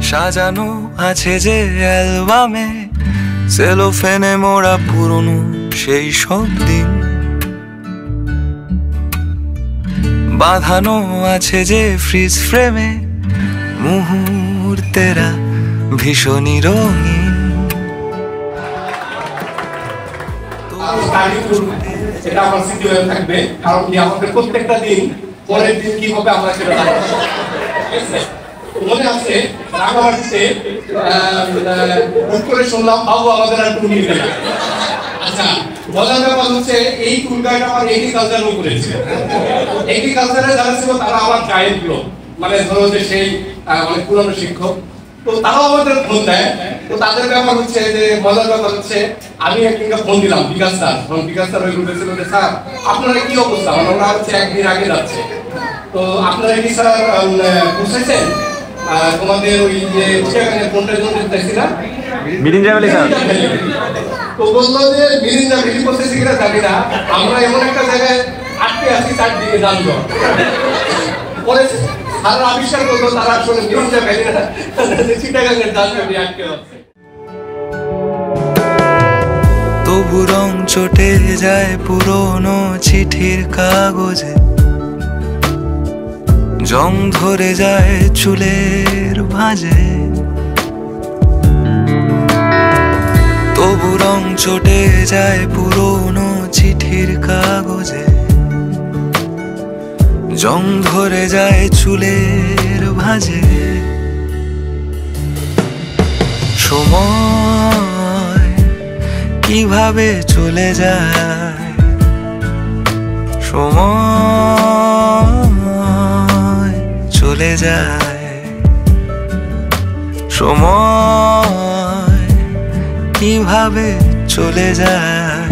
সাজানো আছে যে অ্যালবামে, সেলোফেনে মোড়া পুরনো সেই সব দিন। বাঁধানো আছে যে ফ্রিজ ফ্রেমে মুহূর্তেরা ভীষণই রঙিন। এটা আমার স্মৃতি হয়ে থাকবে, কারণ কি আমাদের প্রত্যেকটা দিন পরের দিন কি হবে আমরা সেটা জানি। মনে আছে রাঙামাটিতে করে শুনলাম বাবু আমাদের আর টুল নিবে না। আচ্ছা, মজার ব্যাপার হচ্ছে এই টুল গাইড আমার এগ্রিকালচার করেছে। এগ্রিকালচারে যারা ছিল তারা আমার গাইড লোক, মানে ধরো যে সেই অনেক পুরনো শিক্ষক, তো তারাও আমাদের ফোন দেয়। তো তাদের ব্যাপার হচ্ছে যে মজার ব্যাপার হচ্ছে আমি একদিনকে ফোন দিলাম বিকাশ স্যার, বিকাশ স্যার ওই গ্রুপে ছিল যে স্যার আপনারা কি অবস্থা, মানে ওরা হচ্ছে একদিন আগে যাচ্ছে, তো আপনারা কি স্যার বুঝেছেন তোমাদের ওই যে কোনটা দেখছি না মিরিঞ্জা ভ্যালি স্যার, তো বললো যে মিরিঞ্জা ভ্যালি করতেছি কিনা জানি না, আমরা এমন একটা জায়গায় আটকে আছি চারদিকে জানবো। পরে তারা আবিষ্কার করলো তারা আসলে মিরিঞ্জা ভ্যালি না, চিটাগাঙ্গের জানবি আটকে আছে। তবু রং চটে যায় পুরনো চিঠির কাগজে, জং ধরে যায় চুলের ভাঁজে। তবু রং চটে যায় পুরনো চিঠির কাগজে, জং ধরে যায় চুলের ভাঁজে। সময় কিভাবে চলে যায়, সময় চলে যায়, সময় কিভাবে চলে যায়,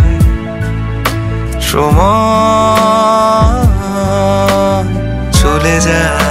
সময় চলে যায়।